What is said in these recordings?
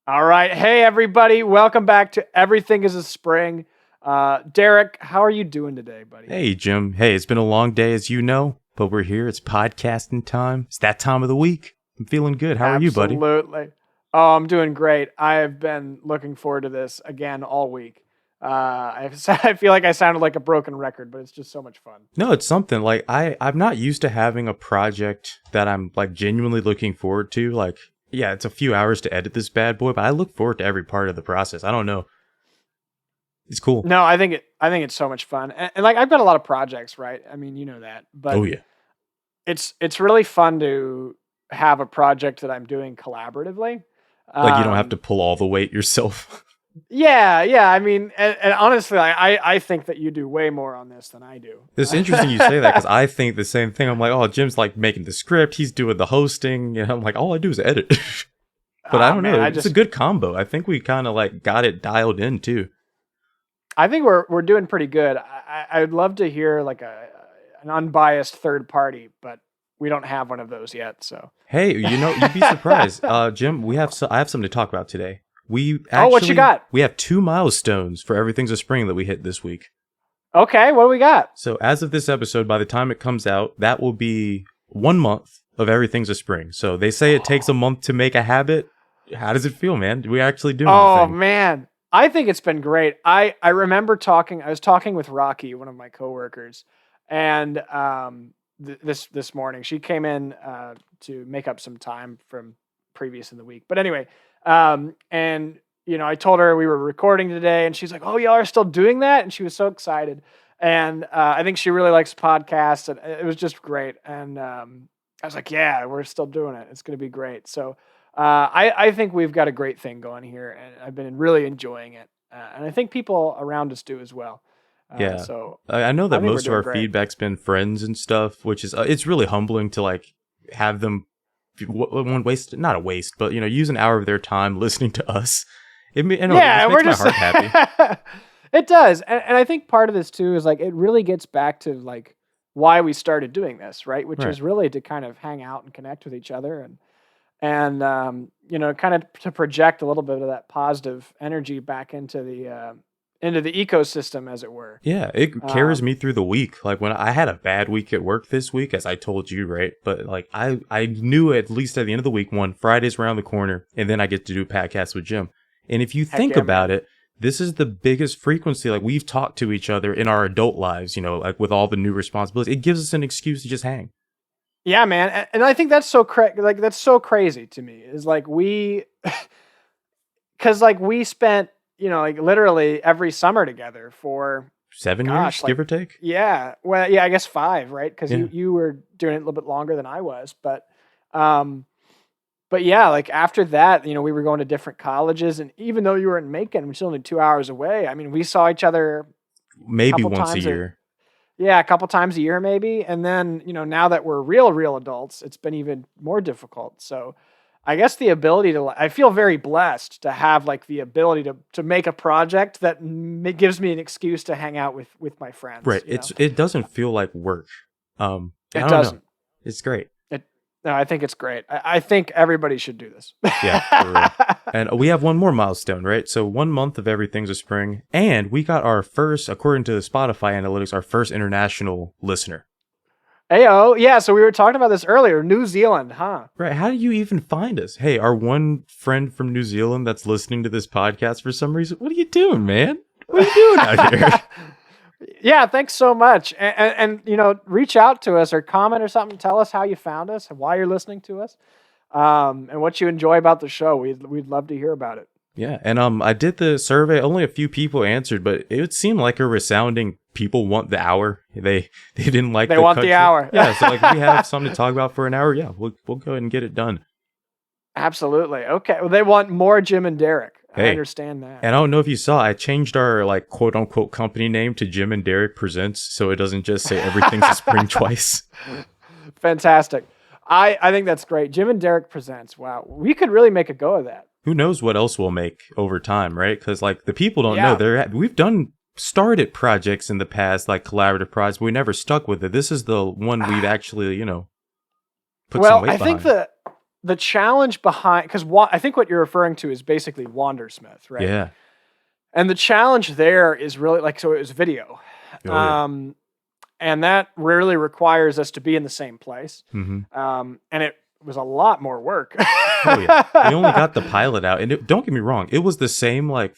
All right. Hey, everybody. Welcome back to Everything is a Spring. Derek, how are you doing today, buddy? Hey, Jim. Hey, it's been a long day, as you know, but we're here. It's podcasting time. It's that time of the week. I'm feeling good. How are you, buddy? Absolutely. Oh, I'm doing great. I have been looking forward to this again all week. I feel like I sounded like a broken record, but it's just so much fun. No, it's something like I'm not used to having a project that I'm like genuinely looking forward to. Like, yeah, it's a few hours to edit this bad boy, but I look forward to every part of the process. I don't know. It's cool. No, I think it's so much fun. And like I've got a lot of projects, right? I mean, you know that. But Oh yeah. it's really fun to have a project that I'm doing collaboratively. Like you don't have to Um, pull all the weight yourself. yeah. I mean, and honestly, I think that you do way more on this than I do. It's interesting you say that because I think the same thing. I'm like, oh, Jim's like making the script. He's doing the hosting. And I'm like, all I do is edit. But I Oh don't man, know. It's a good combo. I think we kind of like got it dialed in too. I think we're doing pretty good. I'd love to hear like an unbiased third party, but we don't have one of those yet. So Hey, you'd be surprised. Jim, I have something to talk about today. what you got? We have 2 milestones for Everything's a Spring that we hit this week. Okay, what do we got? So as of this episode, by the time it comes out, that will be 1 month of Everything's a Spring. So they say it takes a month to make a habit. How does it feel, man? Do we actually doing the Oh thing? man, I think it's been great. I remember talking. I was talking with Rocky, one of my coworkers, and this morning she came in to make up some time from previous in the week. But anyway, and I told her we were recording today, and she's like, "Oh, y'all are still doing that?" And she was so excited. And I think she really likes podcasts, and it was just great. And I was like, "Yeah, we're still doing it. It's going to be great." So. I think we've got a great thing going here, and I've been really enjoying it. And I think people around us do as well. Yeah. So I know I that think we're most of doing our great. feedback's been friends and stuff, which is it's really humbling to like have them one waste, not a waste, but use an hour of their time listening to us. Yeah, It and makes we're my just heart happy. it does, and I think part of this too is like it really gets back to like why we started doing this, right? Which Right. is really to kind of hang out and connect with each other and kind of to project a little bit of that positive energy back into the ecosystem, as it were. Yeah, it carries Um, me through the week. Like when I had a bad week at work this week, as I told you, right? But like I knew at least at the end of the week, Friday's around the corner, and then I get to do podcasts with Jim. And if you Heck think yeah, about man. it, this is the biggest frequency. Like we've talked to each other in our adult lives, like with all the new responsibilities. It gives us an excuse to just hang. Yeah, man, and I think that's that's so crazy to me. Is like because like we spent like literally every summer together for 7 years, gosh, give like or take. yeah, well, yeah, I guess 5, right? Because Yeah. you were doing it a little bit longer than I was, um, but yeah, like after that, we were going to different colleges, and even though you were in Macon, which is only 2 hours away, I mean, we saw each other a Maybe couple once a times year. yeah, a couple times a year maybe. And then, now that we're real adults, it's been even more difficult. So I guess the ability to, I feel very blessed to have like the ability to make a project that gives me an excuse to hang out with my friends, Right. It doesn't feel like work. I It don't know. doesn't. It's great. It, no, I think it's great. I think everybody should do this. Yeah, for real. And we have one more milestone, right? So 1 month of Everything's a Spring, and we got our first, according to the Spotify analytics, our first international listener. Heyo, yeah. So we were talking about this earlier. New Zealand, huh? Right? How do you even find us? Hey, our one friend from New Zealand that's listening to this podcast for some reason. What are you doing, man? What are you doing out here? Yeah, thanks so much. And reach out to us or comment or something. Tell us how you found us and why you're listening to us, and what you enjoy about the show. We'd love to hear about it. Yeah, and I did the survey. Only a few people answered, but it would seem like a resounding people want the hour. They didn't like They the want the country. hour. Yeah, so like we have something to talk about for an hour. Yeah, we'll go ahead and get it done. Absolutely. Okay. Well, they want more Jim and Derek. I Hey, understand that. and I don't know if you saw, I changed our like quote unquote company name to Jim and Derek Presents, so it doesn't just say Everything's a Spring twice. Fantastic. I think that's great. Jim and Derek presents. Wow, we could really make a go of that. Who knows what else we'll make over time, right? Because like the people don't Yeah. know. We've done started projects in the past, like collaborative projects, but we never stuck with it. This is the one we've actually, put some Well, weight I think behind. the challenge behind, because I think what you're referring to is basically Wandersmith, right? Yeah. And the challenge there is really like, so it was video. Oh, yeah. And that rarely requires us to be in the same place. Mm-hmm. And it was a lot more work. Oh, yeah. We only got the pilot out. And don't get me wrong, it was the same, like,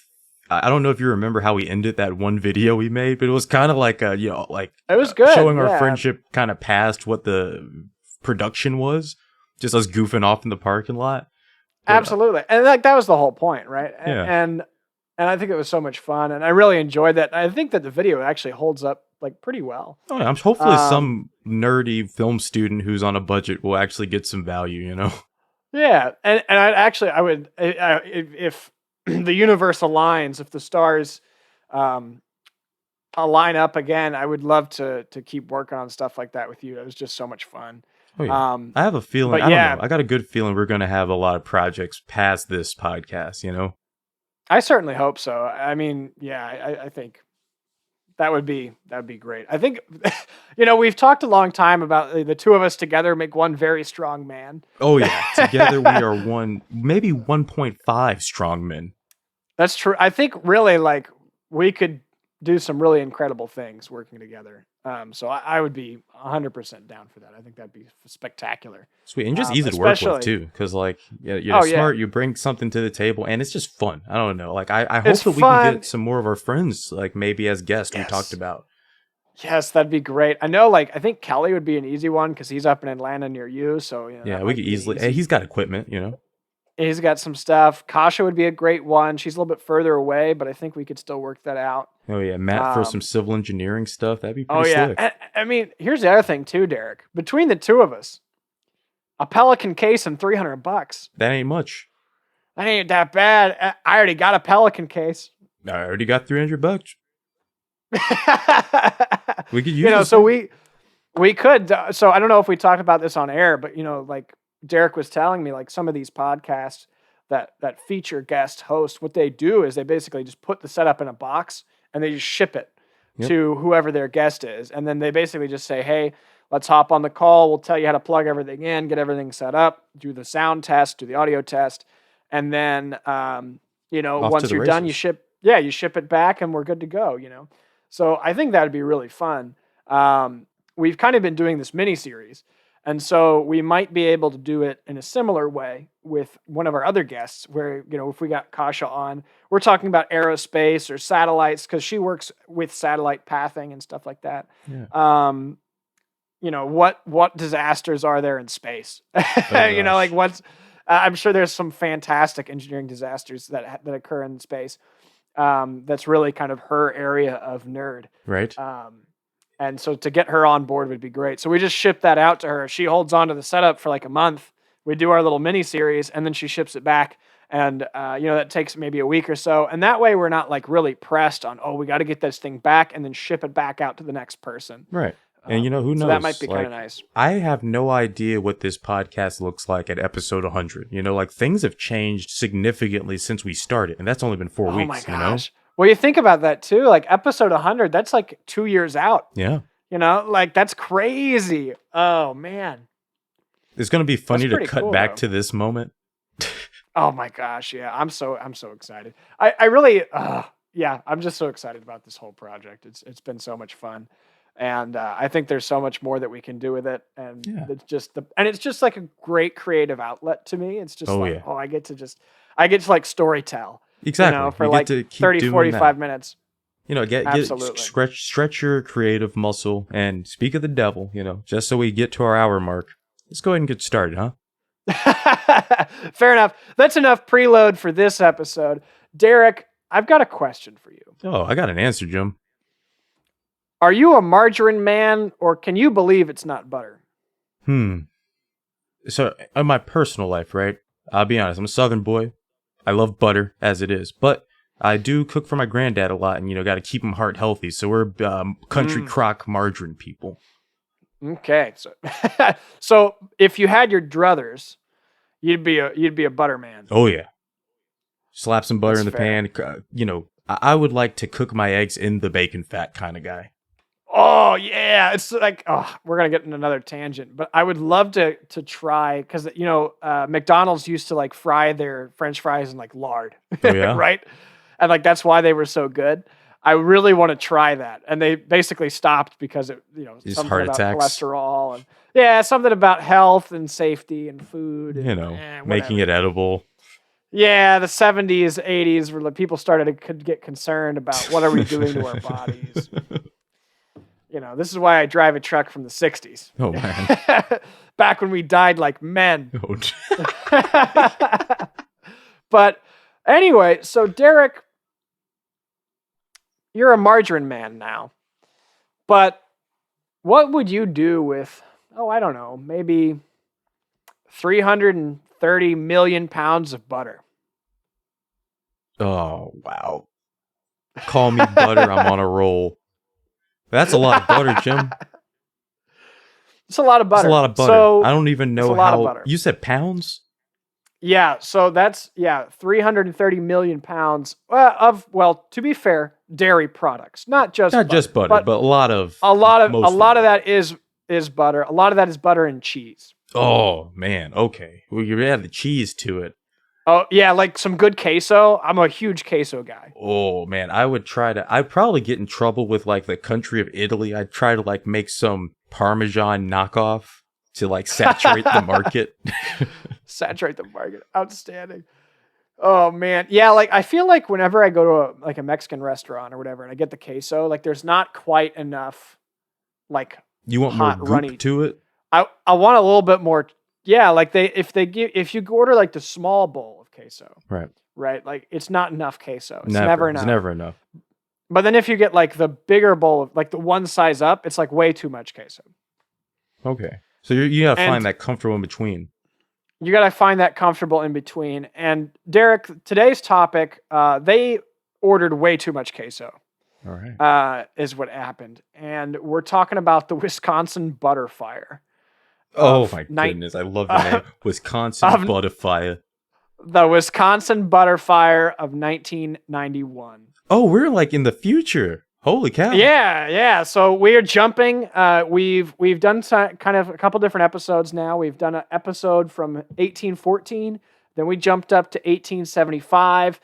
I don't know if you remember how we ended that one video we made, but it was kind of like, like it was good. Showing our friendship kind of past what the production was. Just us goofing off in the parking lot. But, absolutely. And like that was the whole point, right? Yeah. And I think it was so much fun, and I really enjoyed that. I think that the video actually holds up like pretty well. Oh, yeah. Hopefully some nerdy film student who's on a budget will actually get some value, you know? Yeah. And I would, if the universe aligns, if the stars align up again, I would love to keep working on stuff like that with you. It was just so much fun. Oh, yeah. I have a feeling, I don't know, I got a good feeling we're going to have a lot of projects past this podcast, you know? I certainly hope so. I mean, yeah, I think that would be great. I think, we've talked a long time about the two of us together make one very strong man. Oh, yeah. Together we are maybe 1.5 strong men. That's true. I think really like we could do some really incredible things working together. So I would be 100% down for that. I think that'd be spectacular. Sweet. And just easy to work with too. Cause like, you're smart, you bring something to the table and it's just fun. I don't know. Like I hope that we can get some more of our friends, like maybe as guests we talked about. Yes, that'd be great. I know, like, I think Kelly would be an easy one because he's up in Atlanta near you. So, yeah, we could easily, he's got equipment, you know? He's got some stuff. Kasha would be a great one. She's a little bit further away, but I think we could still work that out. Oh, yeah. Matt for some civil engineering stuff. That'd be pretty slick. I mean, here's the other thing, too, Derek. Between the two of us, a Pelican case and $300. That ain't much. That ain't that bad. I already got a Pelican case. I already got $300. We could use so we could. So I don't know if we talked about this on air, but, like, Derek was telling me, like, some of these podcasts that feature guest hosts, what they do is they basically just put the setup in a box and they just ship it to whoever their guest is. And then they basically just say, hey, let's hop on the call. We'll tell you how to plug everything in, get everything set up, do the sound test, do the audio test. And then, once you're done, you ship it back and we're good to go, So I think that'd be really fun. We've kind of been doing this mini series. And so we might be able to do it in a similar way with one of our other guests where, if we got Kasha on, we're talking about aerospace or satellites because she works with satellite pathing and stuff like that. Yeah. What disasters are there in space? Like what's, I'm sure there's some fantastic engineering disasters that occur in space. That's really kind of her area of nerd. Right. And so to get her on board would be great. So we just ship that out to her. She holds on to the setup for like a month. We do our little mini series and then she ships it back. And, that takes maybe a week or so. And that way we're not like really pressed on, we got to get this thing back and then ship it back out to the next person. Right. And who knows? So that might be kind of nice. I have no idea what this podcast looks like at episode 100. Things have changed significantly since we started. And that's only been 4 weeks, Oh my gosh. Well, you think about that too, like episode 100, that's like 2 years out. Yeah. Like that's crazy. Oh man. It's going to be funny to cut back to this moment. Oh my gosh. Yeah. I'm so excited. I really, I'm just so excited about this whole project. It's been so much fun. And I think there's so much more that we can do with it. And it's just like a great creative outlet to me. It's just I get to like story tell. Exactly. For like 30, 45 minutes. Stretch your creative muscle and speak of the devil, just so we get to our hour mark. Let's go ahead and get started, huh? Fair enough. That's enough preload for this episode. Derek, I've got a question for you. Oh, I got an answer, Jim. Are you a margarine man or can you believe it's not butter? So in my personal life, right? I'll be honest. I'm a Southern boy. I love butter as it is, but I do cook for my granddad a lot and, got to keep him heart healthy. So we're country crock margarine people. Okay. So if you had your druthers, you'd be a butter man. Oh yeah. Slap some butter in the pan. I would like to cook my eggs in the bacon fat kind of guy. Oh yeah, it's like, oh, we're gonna get in another tangent, but I would love to try, because McDonald's used to like fry their French fries in like lard, Oh yeah, right? And like that's why they were so good. I really want to try that, and they basically stopped because just something heart about attacks. cholesterol and yeah, something about health and safety and food You and know, making whatever. it edible. Yeah, the 70s, 80s were like people started to get concerned about what are we doing to our bodies. This is why I drive a truck from the 60s. Oh man. Back when we died like men. Oh, But anyway, so Derek, you're a margarine man now. But what would you do with, I don't know, maybe 330 million pounds of butter? oh wow. Call me butter. I'm on a roll. That's a lot of butter, Jim. It's a lot of That's butter. a lot of butter. So I don't even it's a know lot of how. butter. You said pounds? Yeah, so that's 330 million pounds to be fair, dairy products, not just butter, but a lot of a lot of mostly that is butter. A lot of that is butter and cheese. Oh man, okay. Well, you add the cheese to it. Oh yeah, like some good queso. I'm a huge queso guy. Oh man, I'd probably get in trouble with like the country of Italy. I'd try to like make some Parmesan knockoff to like saturate the market. Saturate the market. Outstanding. Oh man. Yeah, like I feel like whenever I go to a Mexican restaurant or whatever and I get the queso, like there's not quite enough like You want hot more runny goop to it? I want a little bit more. Yeah, like if you order like the small bowl of queso, right? Like it's not enough queso. It's never enough. It's never enough. But then if you get like the bigger bowl of like the one size up, it's like way too much queso. Okay, so you gotta And find that comfortable in between. You gotta find that comfortable in between. And Derek, today's topic, they ordered way too much queso. All right, is what happened, and we're talking about the Wisconsin butter fire. Oh my goodness, I love the name. Wisconsin Butterfire. The Wisconsin butter fire of 1991. Oh, we're like in the future. Holy cow. Yeah. So we're jumping. We've done kind of a couple different episodes now. We've done an episode from 1814. Then we jumped up to 1875,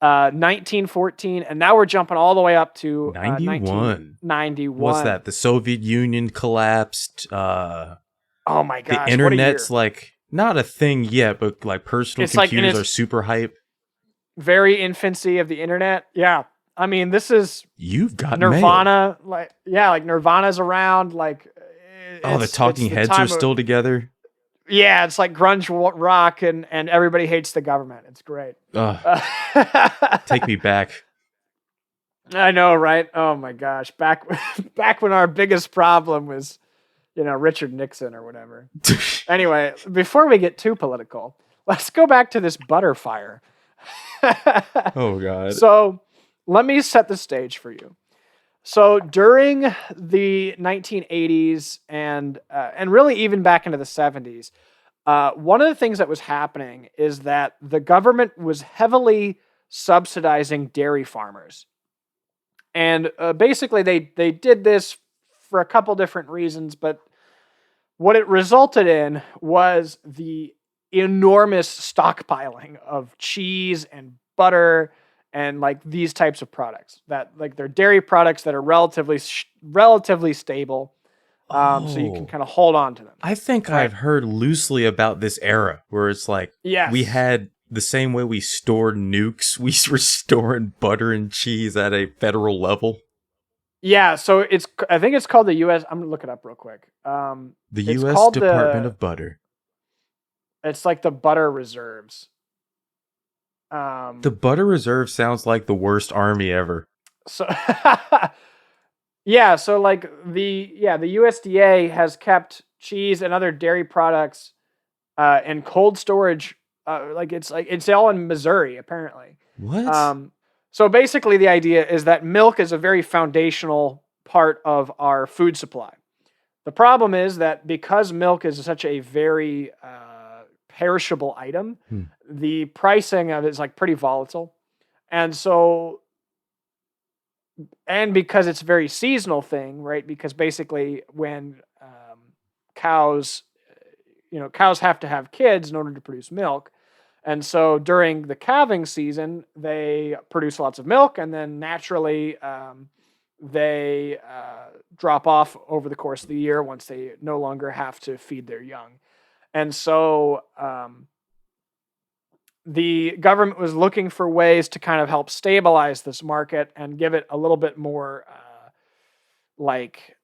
1914, and now we're jumping all the way up to 1991. What's that? The Soviet Union collapsed. Oh my gosh! The internet's like not a thing yet, but like personal computers are super hype. Very infancy of the internet. Yeah, I mean this is you've got Nirvana. Mail. Like Nirvana's around. Like the Talking Heads are still together. Yeah, it's like grunge rock, and everybody hates the government. It's great. Take me back. I know, right? Oh my gosh, back when our biggest problem was, Richard Nixon or whatever. Anyway, before we get too political, let's go back to this butter fire. Oh God. So let me set the stage for you. So during the 1980s and really even back into the 70s, one of the things that was happening is that the government was heavily subsidizing dairy farmers. And basically they did this for a couple different reasons, but what it resulted in was the enormous stockpiling of cheese and butter and like these types of products that like they're dairy products that are relatively stable. So you can kind of hold on to them. I think I've heard loosely about this era where it's like we had the same way we stored nukes, we were storing butter and cheese at a federal level. Yeah, so I think it's called the U.S. I'm gonna look it up real quick. The U.S. Department of Butter. It's like the butter reserves. The butter reserve sounds like the worst army ever. So, yeah, so like the USDA has kept cheese and other dairy products in cold storage. It's all in Missouri apparently. What? So basically, the idea is that milk is a very foundational part of our food supply. The problem is that because milk is such a very perishable item, the pricing of it is like pretty volatile. And so and because it's a very seasonal thing, right? Because basically when cows, cows have to have kids in order to produce milk. And so during the calving season, they produce lots of milk, and then naturally they drop off over the course of the year once they no longer have to feed their young. And so the government was looking for ways to kind of help stabilize this market and give it a little bit more like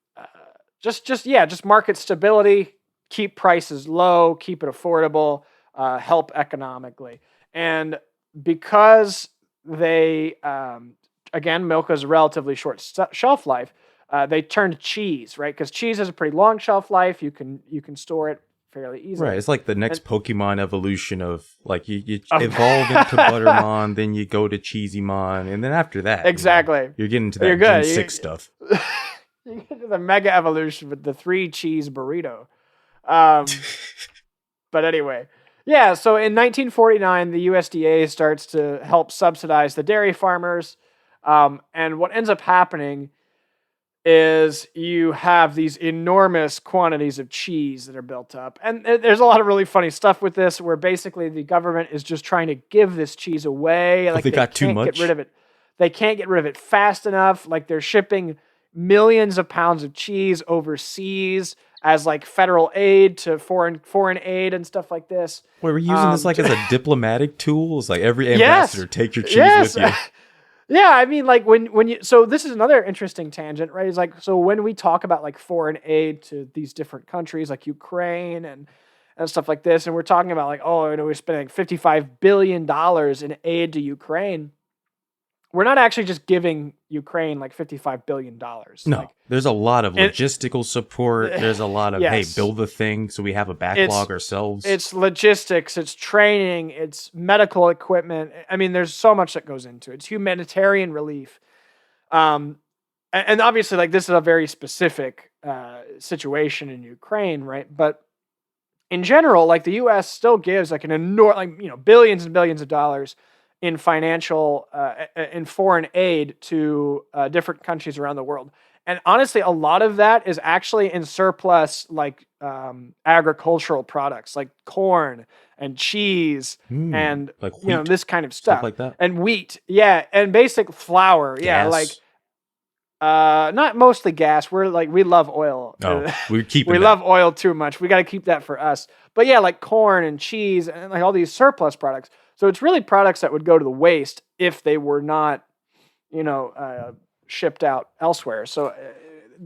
just market stability, keep prices low, keep it affordable, help economically. And because they again, milk has a relatively short shelf life, they turned to cheese, right? Because cheese has a pretty long shelf life. You can store it fairly easily. Right, it's like the next Pokemon evolution of like you evolve into Buttermon, then you go to Cheesymon, and then after that, exactly, you're getting to that Gen 6 stuff. You get to the mega evolution with the 3 cheese burrito. But anyway, yeah. So in 1949, the USDA starts to help subsidize the dairy farmers, and what ends up happening is you have these enormous quantities of cheese that are built up. And there's a lot of really funny stuff with this, where basically the government is just trying to give this cheese away. Like they got too much. Get rid of it. They can't get rid of it fast enough. Like they're shipping millions of pounds of cheese overseas as like federal aid to foreign aid and stuff like this. Wait, we're using this like as a diplomatic tool? It's like every ambassador, take your cheese with you. Yeah, I mean, like when you, so this is another interesting tangent, right? It's like, so when we talk about like foreign aid to these different countries, like Ukraine and stuff like this, and we're talking about like, oh, we're spending $55 billion in aid to Ukraine. We're not actually just giving Ukraine like $55 billion. No, like, there's a lot of logistical support. There's a lot of, hey, build the thing so we have a backlog ourselves. It's logistics, it's training, it's medical equipment. I mean, there's so much that goes into it. It's humanitarian relief. And obviously, like, this is a very specific situation in Ukraine, right? But in general, like, the U.S. still gives like an enormous, like, billions and billions of dollars in financial, in foreign aid to different countries around the world. And honestly, a lot of that is actually in surplus, like agricultural products, like corn and cheese and like wheat, this kind of stuff like that, and wheat, and basic flour, gas. Not mostly gas. We love oil. We love oil too much. We got to keep that for us. But yeah, like corn and cheese and like all these surplus products. So it's really products that would go to the waste if they were not, shipped out elsewhere. So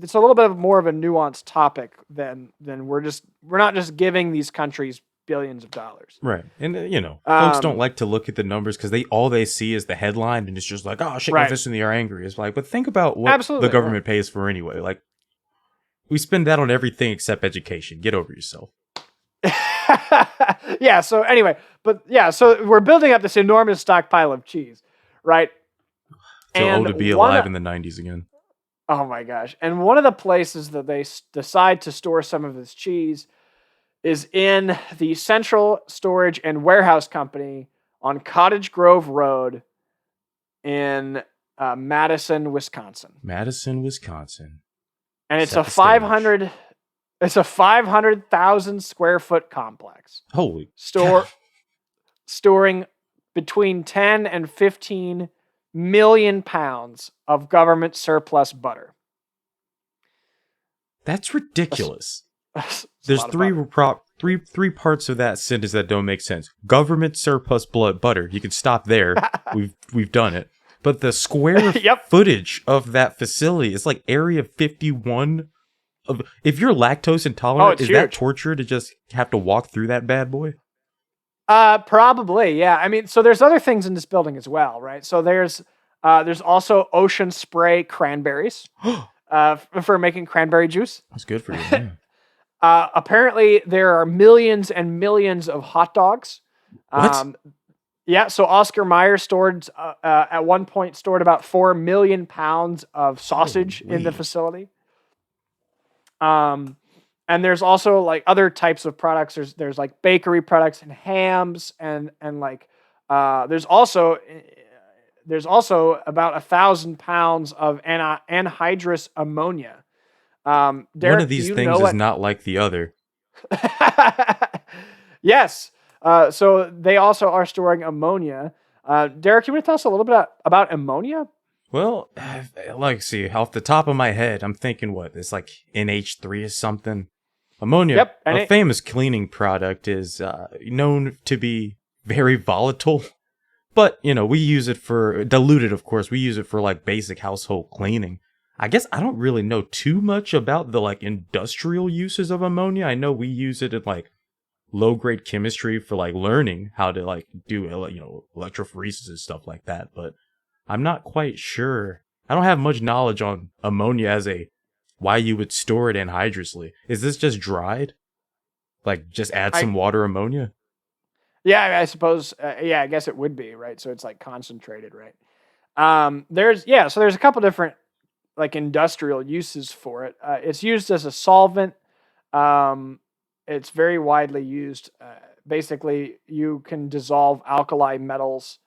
it's a little bit more of a nuanced topic than we're not just giving these countries billions of dollars. Right. And folks don't like to look at the numbers because all they see is the headline and it's just like, oh shit, my fist in the air, angry. It's like, but think about what the government pays for anyway. Like, we spend that on everything except education. Get over yourself. Yeah, so anyway, so we're building up this enormous stockpile of cheese, right? Too old to be alive in the 90s again. Oh my gosh. And one of the places that they decide to store some of this cheese is in the Central Storage and Warehouse Company on Cottage Grove Road in Madison, Wisconsin. Madison, Wisconsin. And it's a 500,000 square foot complex. Holy storing between 10 and 15 million pounds of government surplus butter. That's ridiculous. There's three parts of that sentence that don't make sense. Government surplus butter. You can stop there. We've done it. But the square footage of that facility is like Area 51. If you're lactose intolerant, is that torture to just have to walk through that bad boy? Probably, yeah. I mean, so there's other things in this building as well, right? So there's also Ocean Spray cranberries for making cranberry juice. That's good for you. Yeah. Apparently, there are millions and millions of hot dogs. What? Yeah, so Oscar Mayer at one point stored about 4 million pounds of sausage in the facility. And there's also like other types of products. There's like bakery products and hams and like there's also there's also about 1,000 pounds of anhydrous ammonia. One of Derek, do these you things know is what? not like the other. Yes. So they also are storing ammonia. Derek, you want to tell us a little bit about ammonia? Well, like, see, off the top of my head, I'm thinking what? It's like NH3 or something. Ammonia, Yep. a famous cleaning product, is known to be very volatile. But, we use it for, diluted, of course, we use it for like basic household cleaning. I guess I don't really know too much about the like industrial uses of ammonia. I know we use it in like low grade chemistry for like learning how to like do, electrophoresis and stuff like that. But I'm not quite sure. I don't have much knowledge on ammonia as why you would store it anhydrously. Is this just dried? Like just add some I water ammonia? Yeah, I suppose. Yeah, I guess it would be right. So it's like concentrated, right? So there's a couple different like industrial uses for it. It's used as a solvent. Um, it's very widely used. Basically, you can dissolve alkali metals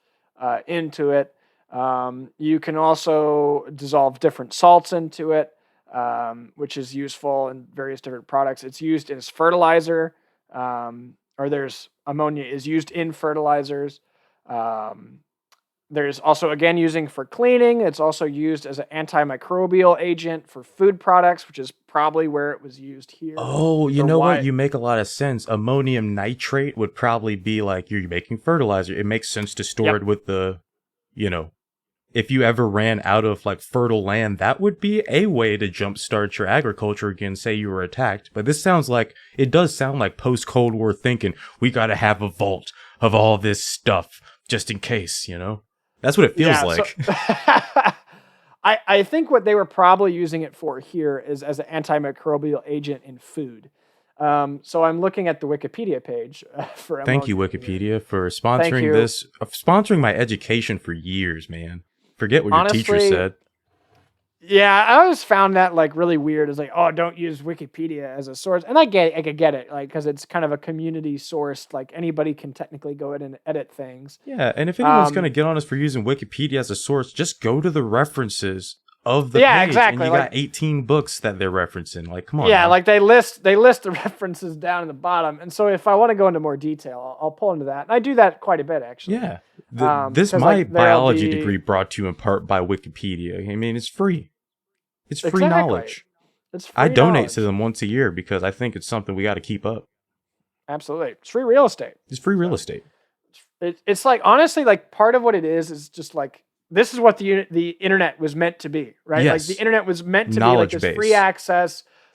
into it. You can also dissolve different salts into it, which is useful in various different products. It's used as fertilizer, or there's ammonia is used in fertilizers. Um, there's also, again, using for cleaning. It's also used as an antimicrobial agent for food products, which is probably where it was used here. Oh, you Or know what? why? You make a lot of sense. Ammonium nitrate would probably be like you're making fertilizer. It makes sense to store Yep. it with you know, if you ever ran out of like fertile land, that would be a way to jumpstart your agriculture again, say you were attacked. But it does sound like post Cold War thinking, we gotta have a vault of all this stuff just in case, That's what it feels Yeah. So like. I think what they were probably using it for here is as an antimicrobial agent in food. So I'm looking at the Wikipedia page for Thank you, ammonia here. Wikipedia, for Thank sponsoring you. this, sponsoring my education for years, man. Forget what your teacher Honestly, said. yeah, I always found that like really weird. It's like, oh, don't use Wikipedia as a source, and I could get it, like because it's kind of a community source. Like anybody can technically go in and edit things. Yeah, and if anyone's going to Um, get on us for using Wikipedia as a source, just go to the references of the yeah, page, and exactly. you got 18 books that they're referencing. Like, come on Yeah, now. like they list the references down in the bottom, and so if I want to go into more detail, I'll pull into that, and I do that quite a bit actually. Yeah. This Because my like there'll biology degree be brought to you in part by Wikipedia. I mean, it's free. It's free exactly, knowledge. it's I free donate to knowledge. them once a year because I think it's something we got to keep up. Absolutely, it's free real estate. It's free real So estate. it's like honestly, like part of what it is just like this is what the internet was meant to be, right? Like the Yes. internet was meant to be like Knowledge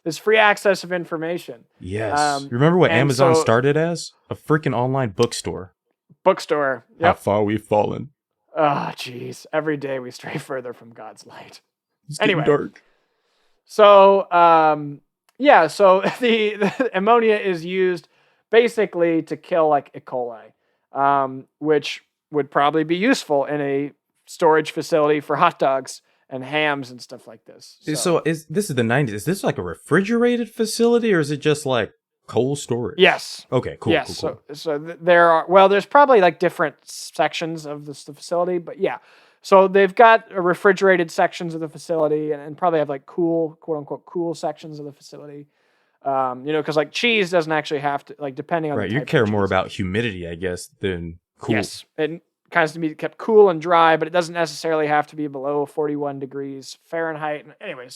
this free access of information. Yes. Remember what And Amazon so started as? A freaking online bookstore. bookstore, How yep. far we've fallen. Oh, geez. Every day we stray further from God's light. It's getting Anyway, dark. so yeah, so the ammonia is used basically to kill like E. coli, which would probably be useful in a storage facility for hot dogs and hams and stuff like this. So this is the 90s. Is this like a refrigerated facility or is it just like cold storage? Yes. Okay, cool, Yes. cool. There's probably like different sections of the facility, but yeah. So they've got refrigerated sections of the facility and probably have like cool, quote unquote, cool sections of the facility. Because like cheese doesn't actually have to, like, depending on Right, the you type care of more cheese. about humidity, I guess, than cool. Yes. It kind of to be kept cool and dry, but it doesn't necessarily have to be below 41 degrees Fahrenheit. Anyway,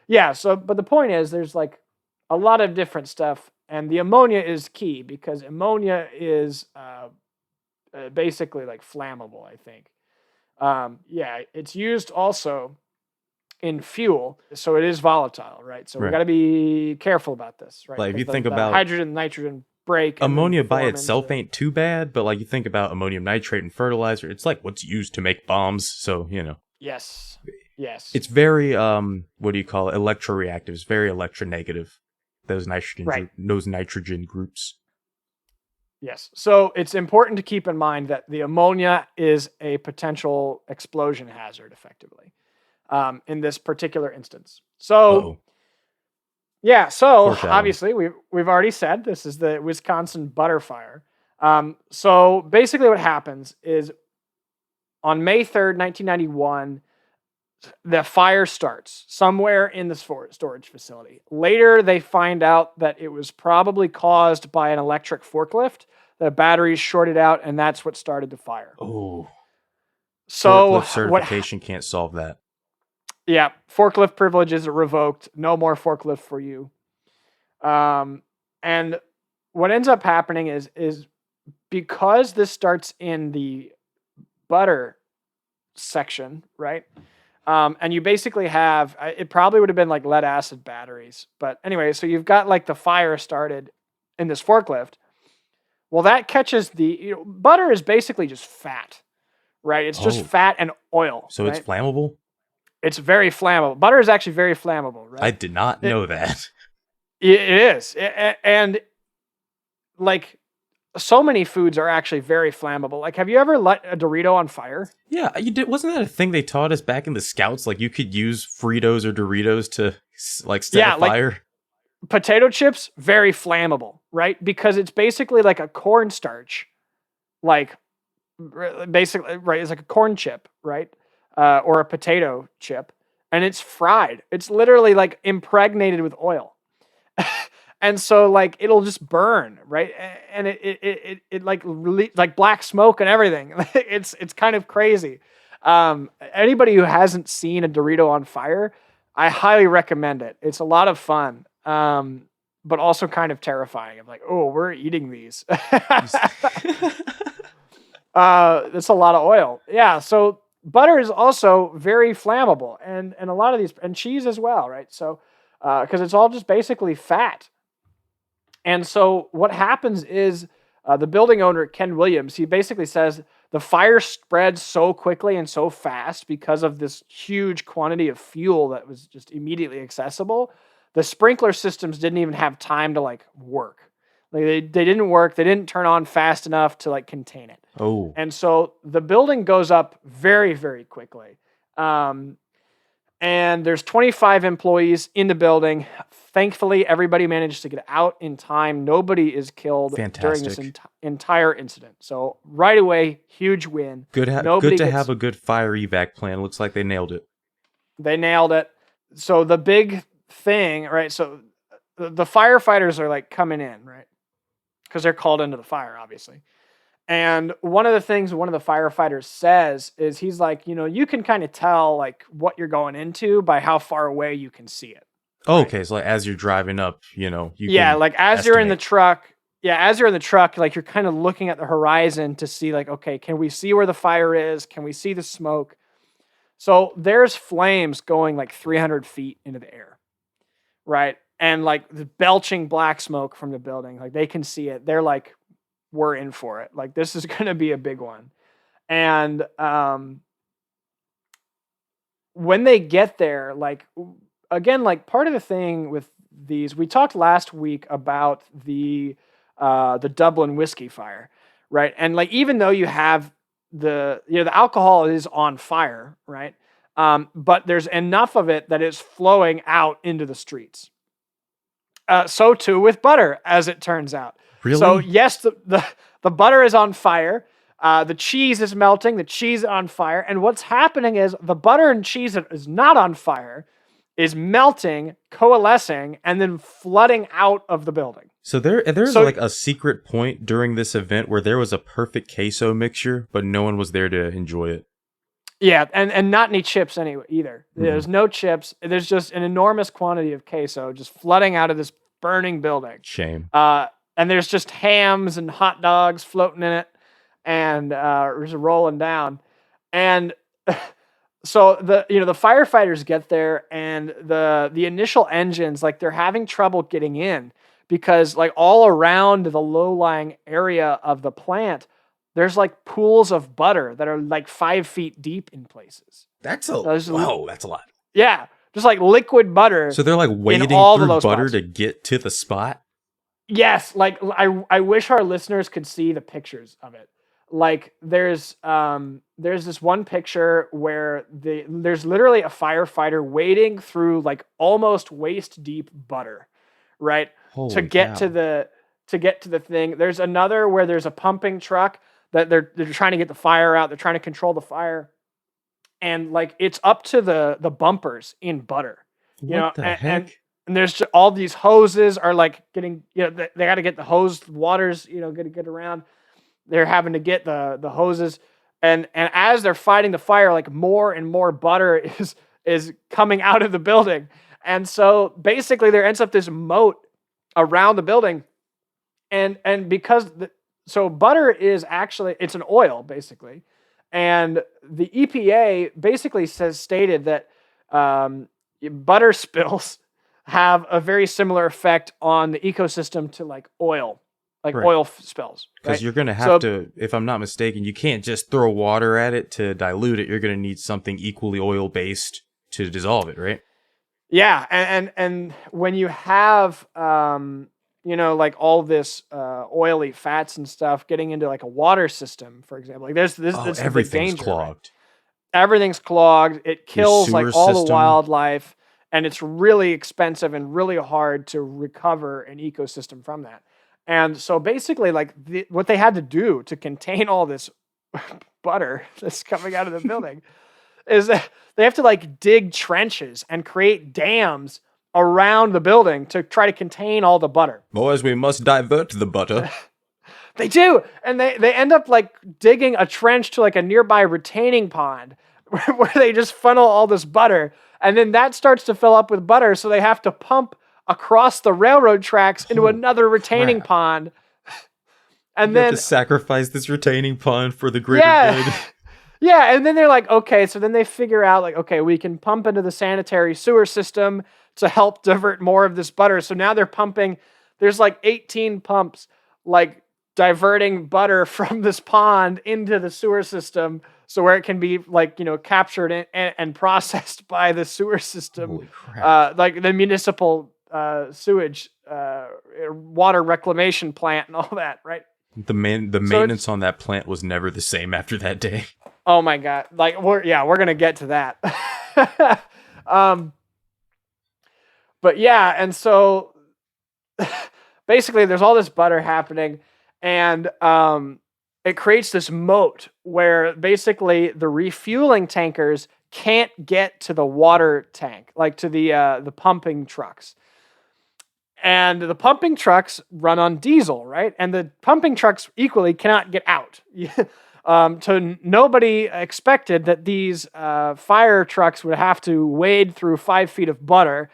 but the point is there's like a lot of different stuff, and the ammonia is key because ammonia is basically like flammable, I think. It's used also in fuel, so it is volatile, right? So we Right. got to be careful about this, right? Like if you 'Cause think the about hydrogen, nitrogen break. And then ammonia by form itself into- ain't too bad, but like you think about ammonium nitrate and fertilizer, it's like what's used to make bombs. So, Yes. it's very what do you call it? Electroreactive. It's very electronegative. Those nitrogen groups. Yes. So it's important to keep in mind that the ammonia is a potential explosion hazard, effectively, in this particular instance. So, Uh-oh. yeah. So Foreshadowing. obviously, we've already said this is the Wisconsin butter fire. So basically, what happens is on May 3rd, 1991, the fire starts somewhere in the storage facility. Later, they find out that it was probably caused by an electric forklift. The batteries shorted out, and that's what started the fire. Oh, So forklift certification can't solve that. Yeah, forklift privileges are revoked. No more forklift for you. And what ends up happening is because this starts in the butter section, right? And you basically have, it probably would have been like lead acid batteries. But anyway, so you've got like the fire started in this forklift. Well, that catches butter is basically just fat, right? It's just fat and oil. So right? It's flammable? It's very flammable. Butter is actually very flammable, right? I did not know that. It is. And like so many foods are actually very flammable. Like, have you ever lit a Dorito on fire? Yeah, you did. Wasn't that a thing they taught us back in the Scouts? Like, you could use Fritos or Doritos to like set a fire. Like, potato chips, very flammable, right? Because it's basically like a cornstarch, like basically, right? It's like a corn chip, right? Or a potato chip, and it's fried. It's literally like impregnated with oil. And so like it'll just burn, right? And it like really, like black smoke and everything. It's kind of crazy. Anybody who hasn't seen a Dorito on fire, I highly recommend it. It's a lot of fun, but also kind of terrifying. I'm like, oh, we're eating these. That's a lot of oil. Yeah. So butter is also very flammable, and a lot of these, and cheese as well, right? So because it's all just basically fat. And so what happens is the building owner, Ken Williams, he basically says the fire spread so quickly and so fast because of this huge quantity of fuel that was just immediately accessible. The sprinkler systems didn't even have time to like work. Like they didn't work. They didn't turn on fast enough to like contain it. Oh. And so the building goes up very, very quickly. And there's 25 employees in the building. Thankfully, everybody managed to get out in time. Nobody is killed during this entire incident. So right away, huge win. Good to have a good fire evac plan. Looks like they nailed it. They nailed it. So the big thing, right? So the firefighters are like coming in, right? Because they're called into the fire, obviously. And one of the things one of the firefighters says is he's like, you can kind of tell like what you're going into by how far away you can see it. Oh, right? Okay. So like, as you're driving up, you can like as estimate. You're in the truck. Yeah. As you're in the truck, like you're kind of looking at the horizon to see like, okay, can we see where the fire is? Can we see the smoke? So there's flames going like 300 feet into the air. Right. And like the belching black smoke from the building, like they can see it. They're like, we're in for it. Like this is going to be a big one. And when they get there, like again, like part of the thing with these, we talked last week about the Dublin whiskey fire, right? And like even though you have the alcohol is on fire, right? But there's enough of it that is flowing out into the streets. So too with butter, as it turns out. Really? So yes, the butter is on fire. The cheese is melting. The cheese is on fire. And what's happening is the butter and cheese that is not on fire is melting, coalescing, and then flooding out of the building. So there's like a secret point during this event where there was a perfect queso mixture, but no one was there to enjoy it. Yeah, and not any chips anyway either. Mm-hmm. There's no chips. There's just an enormous quantity of queso just flooding out of this burning building. Shame. And there's just hams and hot dogs floating in it, and just rolling down. And so the firefighters get there, and the initial engines, like they're having trouble getting in because like all around the low-lying area of the plant, there's like pools of butter that are like 5 feet deep in places. That's a lot. Yeah, just like liquid butter. So they're like wading through butter to get to the spot. Yes, like I wish our listeners could see the pictures of it. Like there's this one picture where there's literally a firefighter wading through like almost waist deep butter, right? To get to the thing. There's another where there's a pumping truck that they're trying to get the fire out. They're trying to control the fire, and like it's up to the bumpers in butter, What the and heck? there's just all these hoses are like getting, they got to get the hose waters, get around. They're having to get the hoses, and as they're fighting the fire, like more and more butter is coming out of the building, and so basically there ends up this moat around the building, and because so butter is actually, it's an oil basically, and the EPA basically stated that butter spills have a very similar effect on the ecosystem to like oil, Right. oil spills. Because Right? you're going to have to, if I'm not mistaken, you can't just throw water at it to dilute it. You're going to need something equally oil based to dissolve it, right? Yeah, and when you have like all this oily fats and stuff getting into like a water system, for example, like there's this Oh, that's the big everything's danger. Right? clogged. Everything's clogged. It Your kills like sewer all the system. wildlife, and it's really expensive and really hard to recover an ecosystem from that. And so basically, like what they had to do to contain all this butter that's coming out of the building is that they have to like dig trenches and create dams around the building to try to contain all the butter. Boys, we must divert the butter. They do, and they end up like digging a trench to like a nearby retaining pond where they just funnel all this butter, and then that starts to fill up with butter, so they have to pump across the railroad tracks into another retaining crap. pond. And You then have to sacrifice this retaining pond for the greater good. Yeah, and then they're like, okay, so then they figure out like, okay, we can pump into the sanitary sewer system to help divert more of this butter. So now they're pumping, there's like 18 pumps like diverting butter from this pond into the sewer system, so where it can be like, captured and processed by the sewer system. Holy crap. Like the municipal sewage water reclamation plant and all that, right? The maintenance on that plant was never the same after that day. Oh my God. Like we're going to get to that. But yeah. And so basically there's all this butter happening, and it creates this moat where basically the refueling tankers can't get to the water tank, like to the pumping trucks. And the pumping trucks run on diesel, right? And the pumping trucks equally cannot get out. So nobody expected that these fire trucks would have to wade through 5 feet of butter,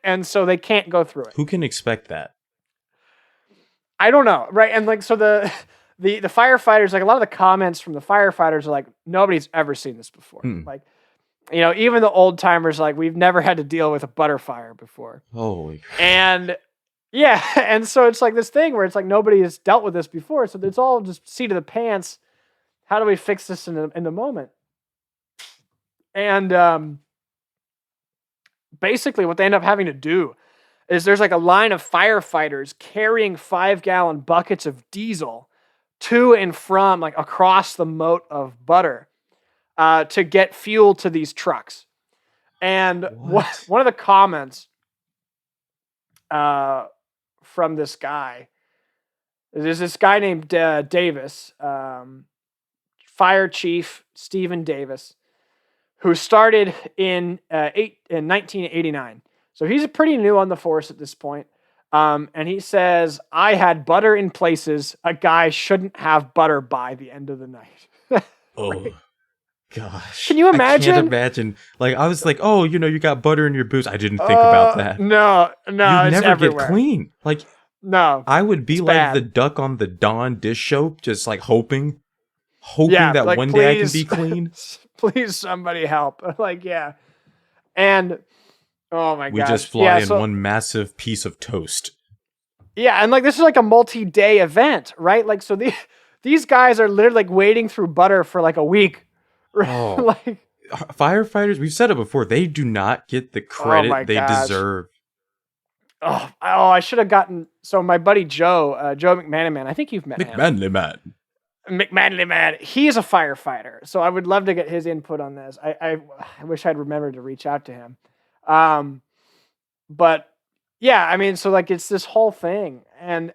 and so they can't go through it. Who can expect that? I don't know, right? And like, so the firefighters, like a lot of the comments from the firefighters are like, nobody's ever seen this before. Like, even the old timers, like, we've never had to deal with a butter fire before. Holy crap. And yeah, and so it's like this thing where it's like nobody has dealt with this before, so it's all just seat of the pants. How do we fix this in the moment? And basically what they end up having to do is there's like a line of firefighters carrying 5-gallon buckets of diesel to and from, like, across the moat of butter to get fuel to these trucks. And one of the comments from this guy, there's this guy named Davis, Fire Chief Stephen Davis, who started in 1989. So he's pretty new on the force at this point. And he says, I had butter in places a guy shouldn't have butter by the end of the night. Oh, gosh. Can you imagine? I can't imagine. Like, I was like, oh, you got butter in your boots. I didn't think about that. No, you it's never everywhere. get clean. Like, no, I would be like bad. the duck on the Dawn dish soap, just like hoping that like, one please, day I can be clean. Please, somebody help. Like, yeah. And oh my god, we just fly in one massive piece of toast. Yeah, and like this is like a multi-day event, right? Like, so these guys are literally like wading through butter for like a week. Oh, like, firefighters, we've said it before, they do not get the credit they deserve. Oh, I should have gotten. So my buddy Joe McManaman, I think you've met him. McManly man. He's a firefighter, so I would love to get his input on this. I wish I'd remembered to reach out to him. But yeah, I mean, so like it's this whole thing, and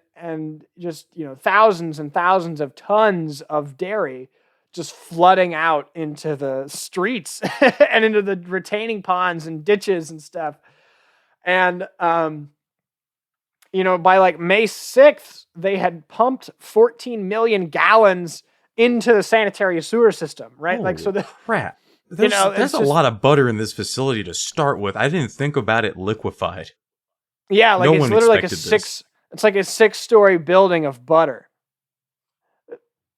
just thousands and thousands of tons of dairy just flooding out into the streets and into the retaining ponds and ditches and stuff. And by like May 6th, they had pumped 14 million gallons into the sanitary sewer system, right? Like, so Holy the crap. There's it's a just, lot of butter in this facility to start with. I didn't think about it liquefied. yeah, like No it's one literally like expected this. it's like a 6-story building of butter.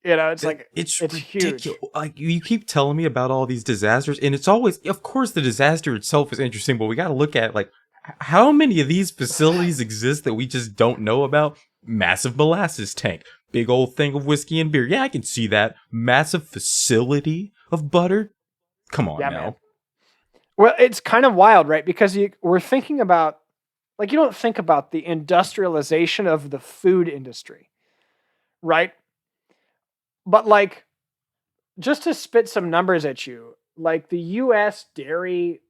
It's like It's it's ridiculous. huge. Like you keep telling me about all these disasters, and it's always, of course, the disaster itself is interesting, but we got to look at like how many of these facilities exist that we just don't know about. Massive molasses tank, big old thing of whiskey and beer. Yeah, I can see that. Massive facility of butter. Come on Yeah, man. now. Well, it's kind of wild, right? Because we're thinking about, like, you don't think about the industrialization of the food industry, right? But like, just to spit some numbers at you, like the U.S. dairy,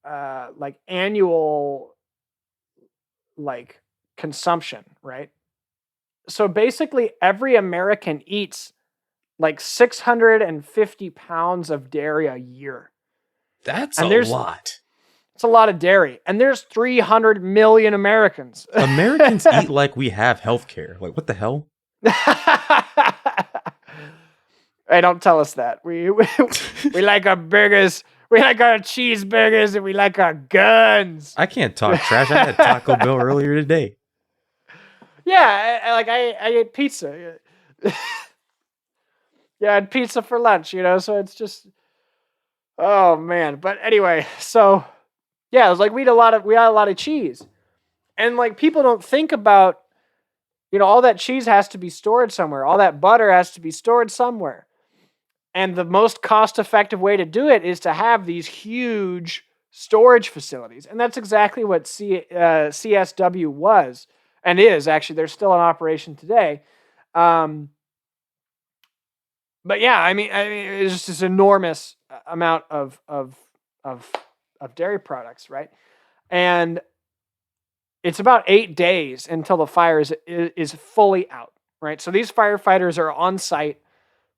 like annual, like consumption, right? So basically, every American eats like 650 pounds of dairy a year, That's a and there's lot. it's a lot of dairy, and there's 300 million Americans. Americans eat like we have healthcare. Like, what the hell? Hey, don't tell us that. We like our burgers. We like our cheeseburgers, and we like our guns. I can't talk trash. I had Taco Bell earlier today. Yeah, I ate pizza. Yeah, I had pizza for lunch. So it's just, oh man. But anyway, so yeah, it was like we had a lot of cheese, and like people don't think about, all that cheese has to be stored somewhere. All that butter has to be stored somewhere. And the most cost-effective way to do it is to have these huge storage facilities. And that's exactly what CSW was and is. Actually, they're still in operation today. But yeah, I mean, it's just this enormous amount of dairy products, right? And it's about 8 days until the fire is fully out, right? So these firefighters are on site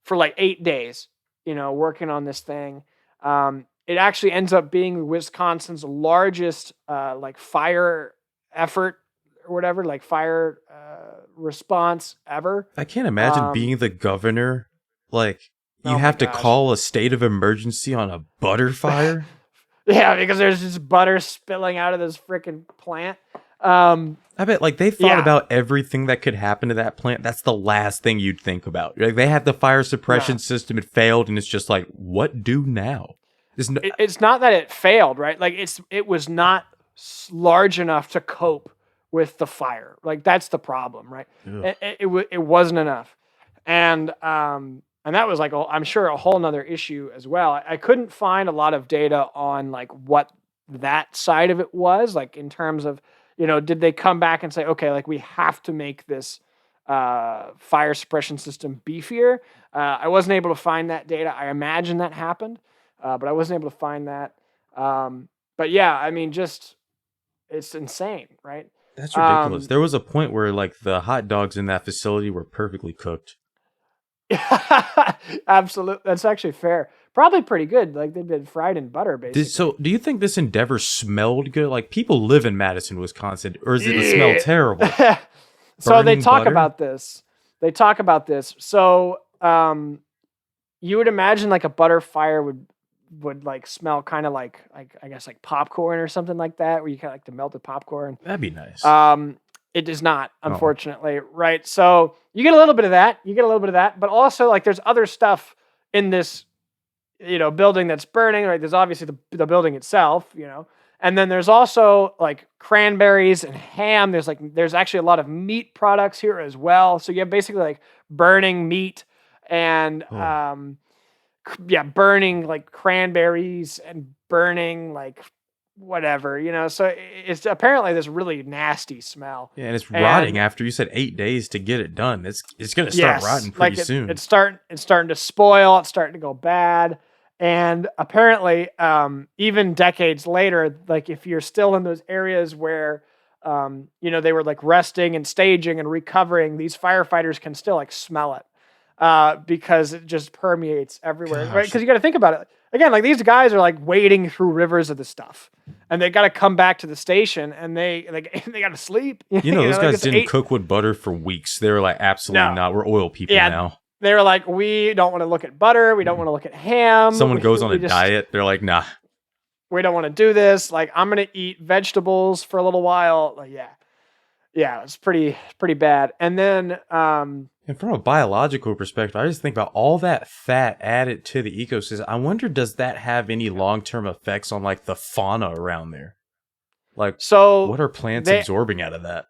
for like 8 days, working on this thing. It actually ends up being Wisconsin's largest like fire effort or whatever, like fire response ever. I can't imagine being the governor. Like, you Oh my have to gosh. call a state of emergency on a butter fire? Yeah, because there's just butter spilling out of this freaking plant. I bet, like, they thought Yeah. about everything that could happen to that plant. That's the last thing you'd think about. Like, they had the fire suppression No. system. It failed, and it's just like, what do now? It's not that it failed, right? Like it was not large enough to cope with the fire. Like that's the problem, right? It wasn't enough, and that was like I'm sure a whole nother issue as well. I couldn't find a lot of data on like what that side of it was, like in terms of did they come back and say, okay, like we have to make this fire suppression system beefier? I wasn't able to find that data. I imagine that happened. But I wasn't able to find that. But yeah, I mean, just it's insane, right? That's ridiculous. There was a point where, like, the hot dogs in that facility were perfectly cooked. Absolutely, that's actually fair. Probably pretty good. Like they've been fried in butter, basically. So, do you think this endeavor smelled good? Like, people live in Madison, Wisconsin, or is it smell terrible? So they Burning talk butter? about this. So you would imagine like a butter fire would like smell kind of like I guess like popcorn or something like that, where you kind of like the melted popcorn. That'd be nice. It does not, unfortunately, right? So you get a little bit of that, but also like there's other stuff in this, building that's burning, right? There's obviously the building itself, and then there's also like cranberries and ham. There's actually a lot of meat products here as well. So you have basically like burning meat and burning like cranberries and burning like whatever, so it's apparently this really nasty smell. Yeah, and it's rotting after you said 8 days to get it done. It's gonna start rotting pretty soon. It's starting to spoil. It's starting to go bad. And apparently, even decades later, like if you're still in those areas where they were like resting and staging and recovering, these firefighters can still like smell it because it just permeates everywhere, right? Because you got to think about it again. Like these guys are like wading through rivers of the stuff, and they got to come back to the station, and they got to sleep. Those guys didn't cook with butter for weeks. They were like, absolutely not. We're oil people now. They were like, we don't want to look at butter. We don't want to look at ham. Someone goes on a diet. They're like, nah. We don't want to do this. Like, I'm going to eat vegetables for a little while. Like, yeah, it's pretty bad. And then, and from a biological perspective, I just think about all that fat added to the ecosystem. I wonder, does that have any long-term effects on like the fauna around there? Like, so what are plants absorbing out of that?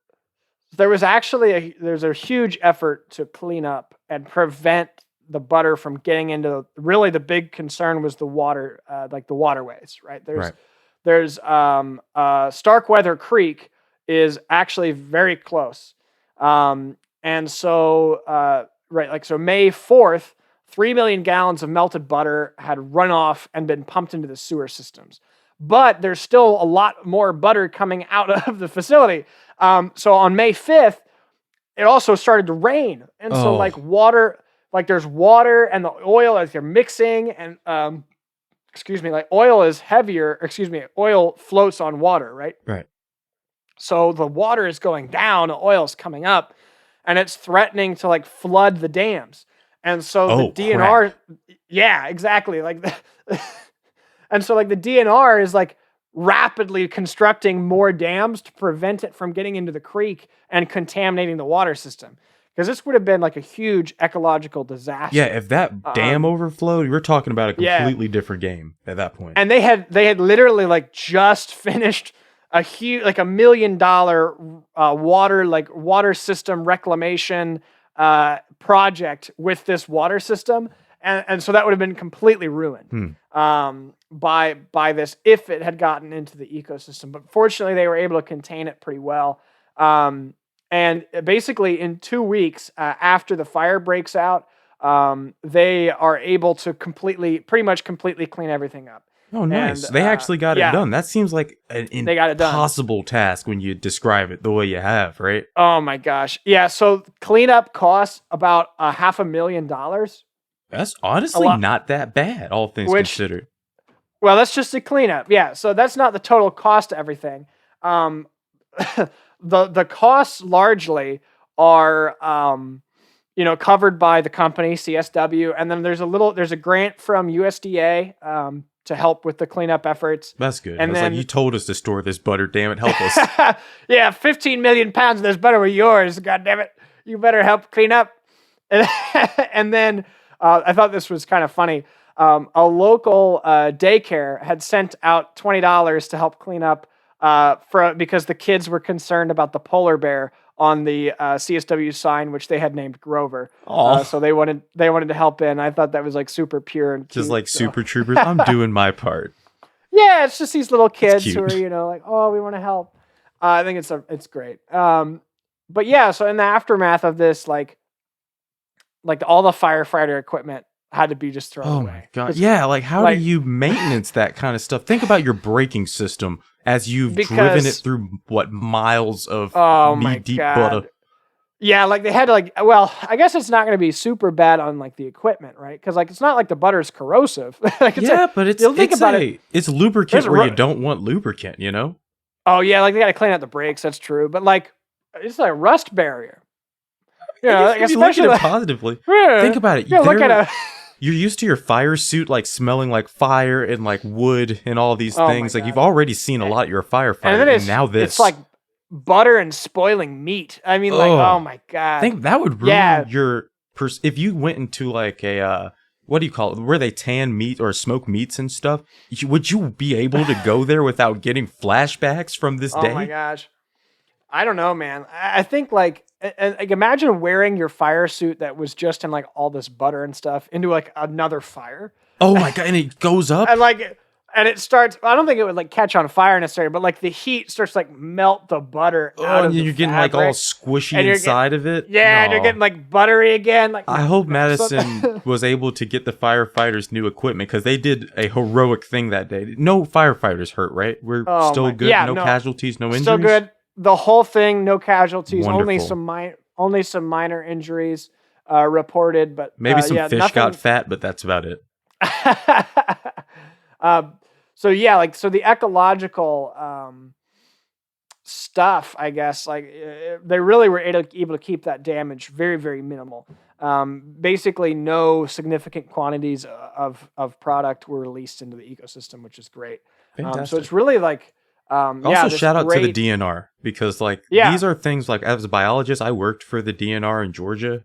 There was actually there's a huge effort to clean up and prevent the butter from getting into really the big concern was the water, like the waterways, right? There's Starkweather Creek is actually very close. And so, so May 4th, 3 million gallons of melted butter had run off and been pumped into the sewer systems. But there's still a lot more butter coming out of the facility. So on May 5th, it also started to rain. And so like water, like there's water and the oil as they're mixing and, like oil is heavier, oil floats on water, right? Right. So the water is going down, the oil is coming up, and it's threatening to like flood the dams. And so the DNR, yeah, exactly. And so like the DNR is like rapidly constructing more dams to prevent it from getting into the creek and contaminating the water system. Because this would have been like a huge ecological disaster. Yeah, if that dam overflowed, we're talking about a completely different game at that point. And they had literally like just finished a huge, like $1 million water system reclamation project with this water system. And so that would have been completely ruined by this if it had gotten into the ecosystem. But fortunately, they were able to contain it pretty well. And basically, in 2 weeks after the fire breaks out, they are able to pretty much completely clean everything up. Oh, nice. And, they actually got it done. That seems like an impossible task when you describe it the way you have, right? Oh, my gosh. Yeah, so cleanup costs about $500,000. That's honestly not that bad, all things considered. Well, that's just a cleanup. Yeah, so that's not the total cost of everything. The costs largely are covered by the company CSW, and then there's a grant from USDA to help with the cleanup efforts. That's good. And then, like, you told us to store this butter, damn it, help us. Yeah, 15 million pounds of this butter were yours. God damn it, you better help clean up. And then I thought this was kind of funny. A local daycare had sent out $20 to help clean up because the kids were concerned about the polar bear on the CSW sign, which they had named Grover. So they wanted to help in. I thought that was like super pure and cute, just like Super Troopers. I'm doing my part. Yeah, it's just these little kids who are like, oh, we want to help. I think it's great. But yeah, so in the aftermath of this, like all the firefighter equipment had to be just thrown away. Oh my God. Yeah, like how do you maintenance that kind of stuff? Think about your braking system as you've driven it through miles of knee-deep butter. Yeah, like they had to I guess it's not going to be super bad on like the equipment, right? Because like it's not like the butter's corrosive. But it's lubricant where you don't want lubricant, you know? Oh yeah, like they got to clean out the brakes. That's true, but like it's like a rust barrier. Yeah, if you look at it positively. Think about it. You're used to your fire suit like smelling like fire and like wood and all these things. Like you've already seen a lot. You're a firefighter, and now this. It's like butter and spoiling meat. I mean, oh my God. I think that would ruin your. If you went into like a what do you call it? Where they tan meat or smoke meats and stuff. Would you be able to go there without getting flashbacks from this day? Oh my gosh. I don't know, man. I think like imagine wearing your fire suit that was just in like all this butter and stuff into like another fire. Oh my God. And it goes up and it starts, I don't think it would like catch on fire necessarily, but like the heat starts to like melt the butter out of the you're getting like all squishy inside of it. Yeah. And you're getting like buttery again. Like I hope Madison was able to get the firefighters new equipment because they did a heroic thing that day. No firefighters hurt, right? We're still good. No casualties, no injuries. Still good. the whole thing, no casualties, Wonderful. only some minor injuries reported, but Maybe some yeah, fish got nothing. fat, but that's about it. So yeah, like so the ecological stuff, I guess, like they really were able to keep that damage very, very minimal. Basically, no significant quantities of product were released into the ecosystem, which is great. So Fantastic. it's really like, yeah, Also, this shout out to the great, DNR because, like, yeah, these are things like as a biologist, I worked for the DNR in Georgia,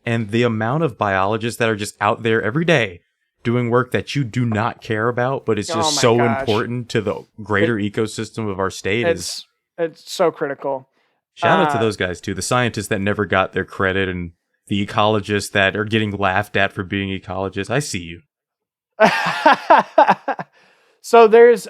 and the amount of biologists that are just out there every day doing work that you do not care about, but it's oh just my so gosh, important to the it greater ecosystem of our state is it's it's so critical. shout out to Uh, those guys too. The scientists that never got their credit and the ecologists that are getting laughed at for being ecologists. I see you. so there's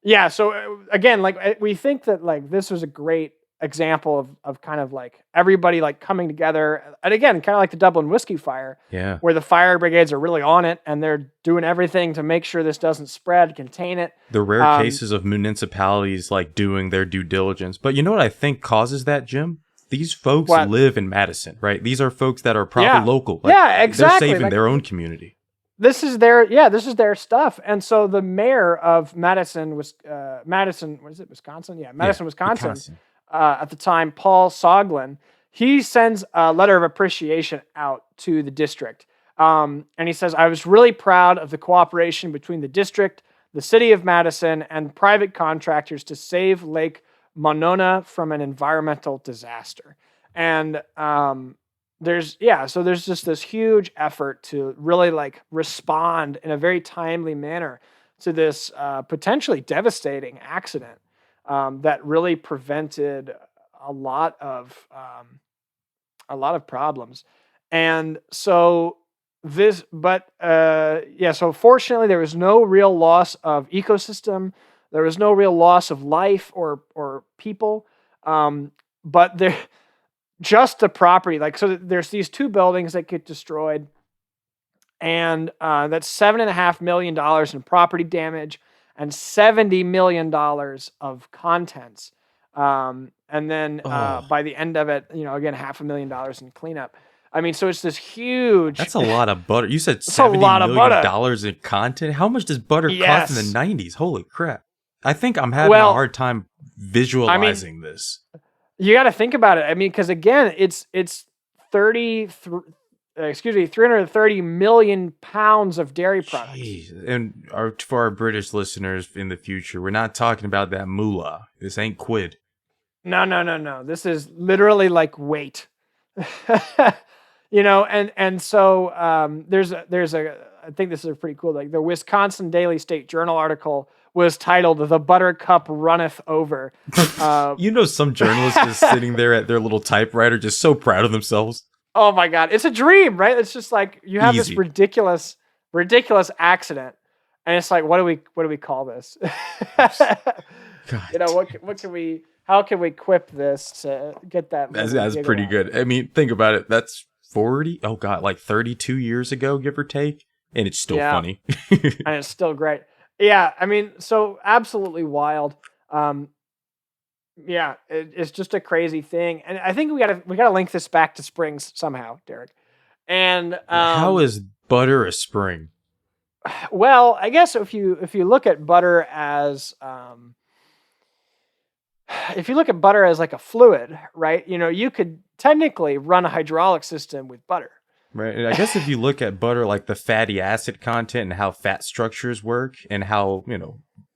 yeah, so again, like we think that like this was a great example of kind of like everybody like coming together, and again, kind of like the Dublin whiskey fire, Yeah. where the fire brigades are really on it and they're doing everything to make sure this doesn't spread, contain it. The rare Um, cases of municipalities like doing their due diligence. But you know what I think causes that, Jim? These folks what? live in Madison, right? These are folks that are probably Yeah, local. Like yeah, they're exactly. saving Like their own community. this is their stuff. And so the mayor of Madison was Madison, what is it, Wisconsin? Yeah, Yeah. Madison, Wisconsin. Wisconsin. At the time, Paul Soglin, he sends a letter of appreciation out to the district. And he says, I was really proud of the cooperation between the district, the city of Madison, and private contractors to save Lake Monona from an environmental disaster. And so there's just this huge effort to really like respond in a very timely manner to this potentially devastating accident that really prevented a lot of problems. And so so fortunately there was no real loss of ecosystem, there was no real loss of life or people, but there just the property, like, so there's these two buildings that get destroyed, and that's $7.5 million in property damage and $70 million of contents. And then Oh, by the end of it, again, $500,000 in cleanup. I mean, so it's this huge, that's a lot of butter. You said it's a $70 lot of million butter. dollars in content. How much does butter cost in the Yes. 90s? Holy crap. I think I'm having a Well, hard time I mean, visualizing this. you got to think about it. I mean, because again, it's 330 million pounds of dairy products. Jeez. And for our British listeners in the future, we're not talking about that moolah. This ain't quid. No, no, no, no. This is literally like weight. And so there's a I think this is pretty cool. Like the Wisconsin Daily State Journal article was titled "The Buttercup Runneth Over." You know, some journalist is sitting there at their little typewriter, just so proud of themselves. Oh my God, it's a dream, right? It's just like you have this Easy. ridiculous accident, and it's like, what do we call this? God, How can we quip this to get that? that's pretty gigawatt? good. I mean, think about it. That's 40. Oh God, like 32 years ago, give or take, and it's still Yeah, funny. and it's still great. Yeah, I mean, so absolutely wild. Yeah, it's just a crazy thing, and I think we gotta link this back to springs somehow, Derek. And How is butter a spring? well, I guess if you look at butter as if you look at butter as like a fluid, right? You could technically run a hydraulic system with butter. Right. And I guess if you look at butter, like the fatty acid content and how fat structures work and how,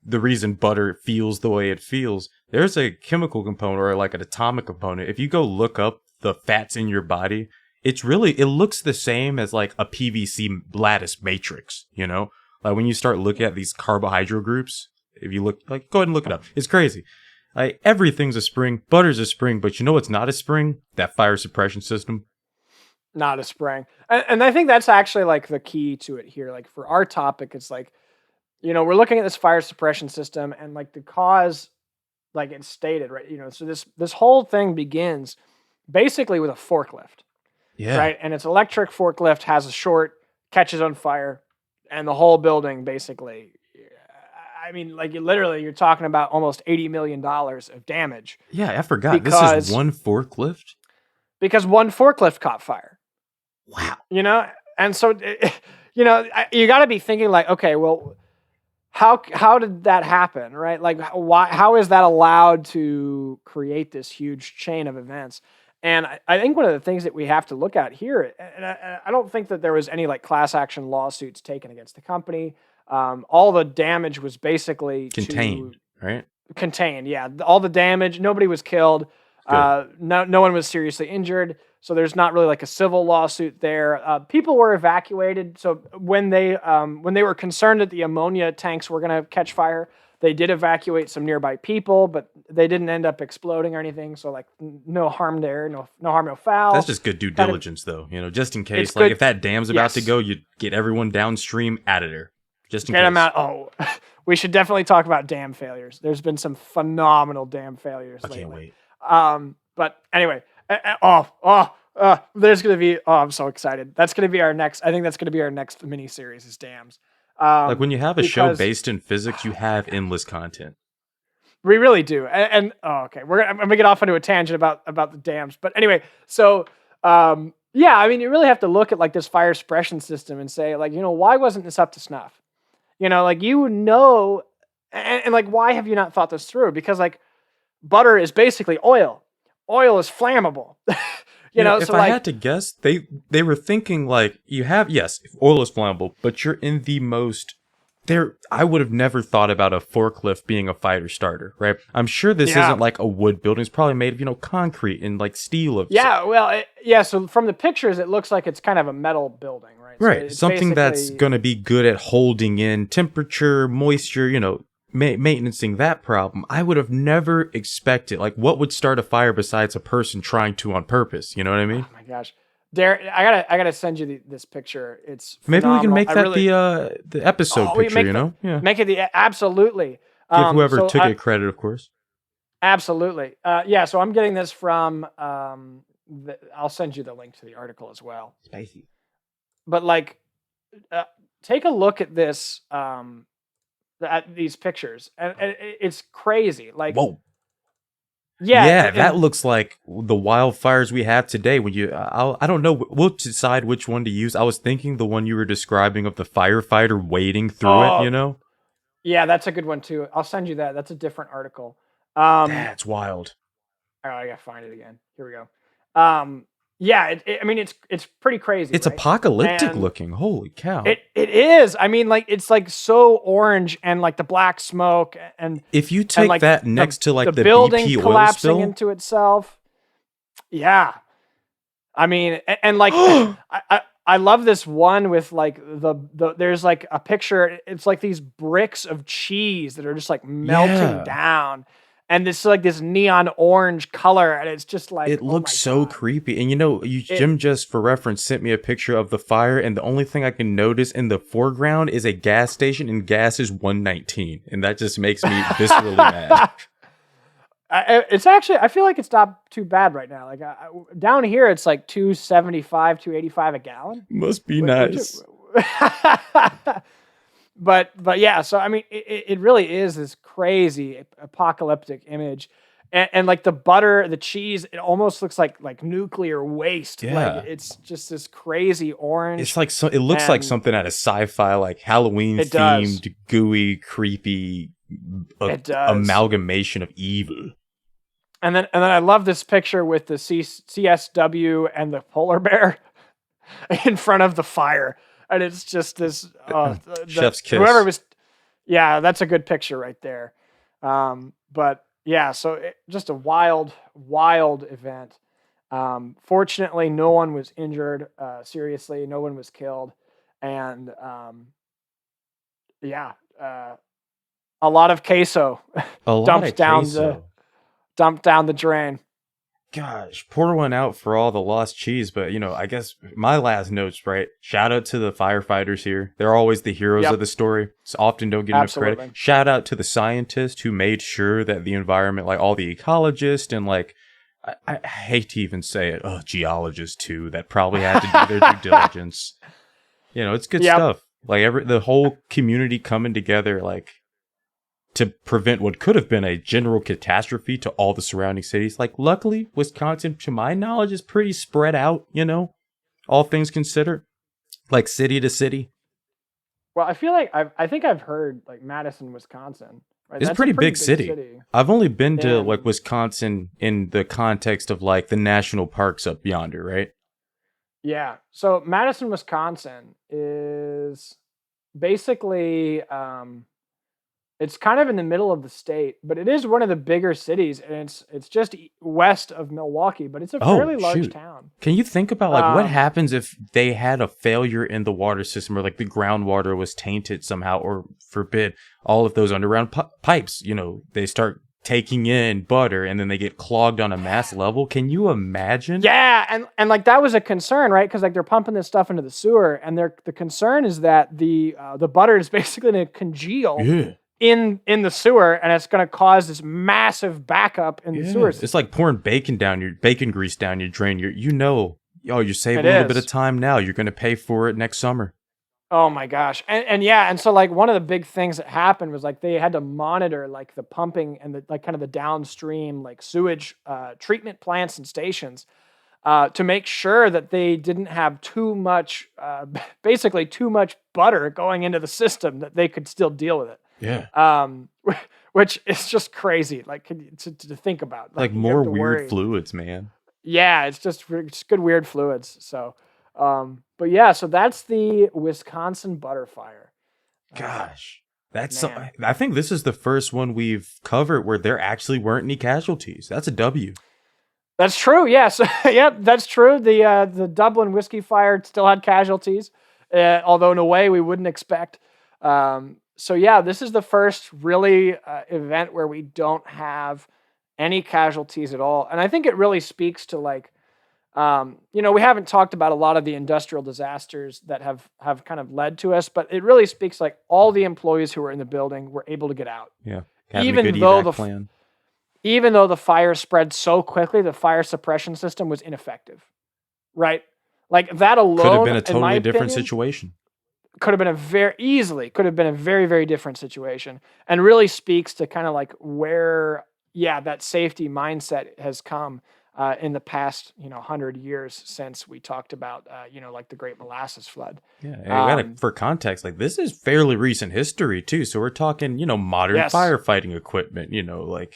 the reason butter feels the way it feels, there's a chemical component or like an atomic component. If you go look up the fats in your body, it looks the same as like a PVC lattice matrix, Like when you start looking at these carbohydrate groups, if you look, like, go ahead and look it up. It's crazy. Like everything's a spring, butter's a spring, but you know what's not a spring? That fire suppression system. Not a spring. And I think that's actually like the key to it here. Like for our topic, it's like, we're looking at this fire suppression system and like the cause, like it's stated, right? So this whole thing begins basically with a forklift, Yeah. right? And its electric forklift has a short, catches on fire, and the whole building basically, I mean, like literally, you're talking about almost $80 million of damage. Yeah, I forgot. This is Because one forklift? one forklift caught fire. Wow. And so you got to be thinking like, okay, well, how did that happen, right? Like, how is that allowed to create this huge chain of events? And I think one of the things that we have to look at here, and I don't think that there was any like class action lawsuits taken against the company. All the damage was basically Contained, right? Contained, yeah. All the damage, nobody was killed. No one was seriously injured. So there's not really like a civil lawsuit there. People were evacuated. So when they were concerned that the ammonia tanks were going to catch fire, they did evacuate some nearby people, but they didn't end up exploding or anything. So like no harm there, no harm, no foul. That's just good due diligence, though. Just in case, like if that dam's about to go, you get everyone downstream out of there. Just in case. Get them out. Oh, we should definitely talk about dam failures. There's been some phenomenal dam failures lately. I can't wait. But anyway, there's going to be, I'm so excited. That's going to be our next, I think that's going to be our next mini series is dams. Like when you have a show based in physics, you have endless content. We really do. Okay. I'm going to get off into a tangent about the dams. But anyway, so, yeah, I mean, you really have to look at like this fire suppression system and say like, why wasn't this up to snuff? And like, why have you not thought this through? Because like butter is basically oil. Oil is flammable. If I had to guess, they were thinking like yes, oil is flammable, but you're in the most I would have never thought about a forklift being a fire starter, right? I'm sure this isn't like a wood building. It's probably made of, concrete and like steel. So from the pictures, it looks like it's kind of a metal building, right? Right. So something that's going to be good at holding in temperature, moisture, maintaining that problem. I would have never expected, like, what would start a fire besides a person trying to on purpose? You know what I mean? Oh my gosh. Derek, I gotta send you this picture. It's phenomenal. Maybe we can make that the episode picture. Yeah, make it absolutely. Give whoever took it credit, of course. Absolutely. Yeah. So I'm getting this from. I'll send you the link to the article as well. Spicy. But like, take a look at this. At these pictures, and it's crazy. Like, whoa. Yeah, that looks like the wildfires we have today. When I don't know, we'll decide which one to use. I was thinking the one you were describing of the firefighter wading through it. Yeah, that's a good one too. I'll send you that. That's a different article. That's wild. Oh, I gotta find it again. Here we go. Yeah, I mean, it's pretty crazy. It's apocalyptic looking. Holy cow! It is. I mean, like it's like so orange and like the black smoke and if you take like that next to like the building BP collapsing oil spill into itself. Yeah, I mean, and like I love this one with like the there's like a picture. It's like these bricks of cheese that are just like melting down. And this like this neon orange color, and it's just like it looks so creepy. And Jim just for reference sent me a picture of the fire, and the only thing I can notice in the foreground is a gas station, and gas is $1.19, and that just makes me viscerally mad. It's actually I feel like it's not too bad right now. Like down here, it's like $2.75, $2.85 a gallon. Must be nice. But yeah, so I mean, it really is this crazy apocalyptic image, and like the butter, the cheese, it almost looks like nuclear waste. Yeah, like, it's just this crazy orange. It's like it looks like something out of sci-fi, like Halloween themed, gooey, creepy amalgamation of evil. And then I love this picture with the CSW and the polar bear in front of the fire. And it's just this chef's kiss. Whoever was, that's a good picture right there. But yeah, so just a wild event. Fortunately, no one was injured seriously. No one was killed, and a lot of queso dumped down the drain. Gosh, pour one out for all the lost cheese. But, I guess my last notes, right? Shout out to the firefighters here. They're always the heroes of the story. So often don't get enough credit. Shout out to the scientists who made sure that the environment, like all the ecologists and like, I hate to even say it, geologists too, that probably had to do their due diligence. It's good stuff. Like the whole community coming together, like, to prevent what could have been a general catastrophe to all the surrounding cities. Like, luckily, Wisconsin, to my knowledge, is pretty spread out, all things considered, like city to city. Well, I feel like I think I've heard like Madison, Wisconsin. Right? It's a pretty big city. I've only been to like Wisconsin in the context of like the national parks up yonder, right? Yeah. So Madison, Wisconsin is basically it's kind of in the middle of the state, but it is one of the bigger cities, and it's just west of Milwaukee, but it's a fairly large town. Can you think about like what happens if they had a failure in the water system, or like the groundwater was tainted somehow, or forbid all of those underground pipes, they start taking in butter and then they get clogged on a mass level? Can you imagine? Yeah, and like that was a concern, right? Because like they're pumping this stuff into the sewer, and the concern is that the butter is basically going to congeal. Yeah. In the sewer, and it's going to cause this massive backup in the sewer system. It's like pouring bacon grease down your drain. You're saving a little bit of time now. You're going to pay for it next summer. Oh my gosh. And so like one of the big things that happened was like they had to monitor like the pumping and the like kind of the downstream like sewage treatment plants and stations to make sure that they didn't have too much, basically too much butter going into the system, that they could still deal with it. Yeah. Which is just crazy, like to think about. Like more weird fluids, man. Yeah, it's good weird fluids. So, but yeah, so that's the Wisconsin butter fire. Gosh, I think this is the first one we've covered where there actually weren't any casualties. That's a W. That's true. Yes, yeah, that's true. The Dublin whiskey fire still had casualties, although in a way we wouldn't expect. So yeah, this is the first really event where we don't have any casualties at all. And I think it really speaks to like, we haven't talked about a lot of the industrial disasters that have kind of led to us, but it really speaks like all the employees who were in the building were able to get out. Yeah. Even though the fire spread so quickly, the fire suppression system was ineffective, right? Like that alone could have been a totally different situation. Could have been a very, very different situation, and really speaks to kind of like where, that safety mindset has come in the past, 100 years since we talked about, like the Great Molasses Flood. Yeah. For context, like this is fairly recent history too. So we're talking, modern firefighting equipment, like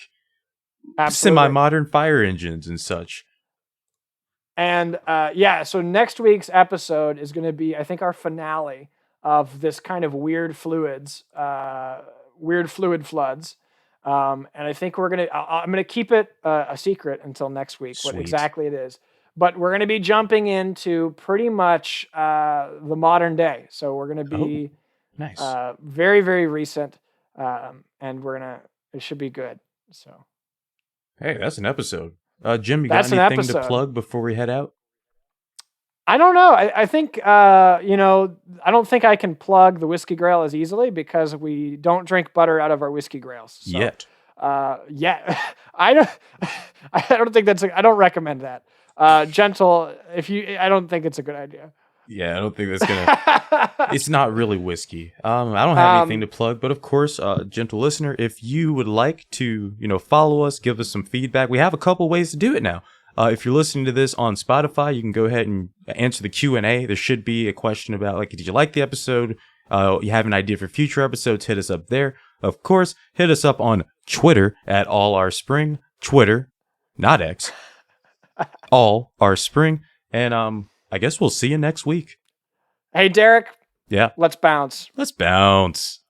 semi-modern fire engines and such. And so next week's episode is going to be, I think, our finale of this kind of weird fluid floods. And I think I'm going to keep it a secret until next week, what exactly it is. But we're going to be jumping into pretty much the modern day. So we're going to be nice. Very, very recent. And it should be good. So. Hey, that's an episode. Jim, you got anything to plug before we head out? I don't know. I think, I don't think I can plug the Whiskey Grail as easily because we don't drink butter out of our Whiskey Grails. So, yet. I don't think I don't recommend that. Gentle, I don't think it's a good idea. Yeah, I don't think that's it's not really whiskey. I don't have anything to plug, but of course, gentle listener, if you would like to, follow us, give us some feedback, we have a couple ways to do it now. If you're listening to this on Spotify, you can go ahead and answer the Q&A. There should be a question about, like, did you like the episode? You have an idea for future episodes, hit us up there. Of course, hit us up on Twitter at All Our Spring. Twitter, not X. All Our Spring. And I guess we'll see you next week. Hey, Derek. Yeah? Let's bounce. Let's bounce.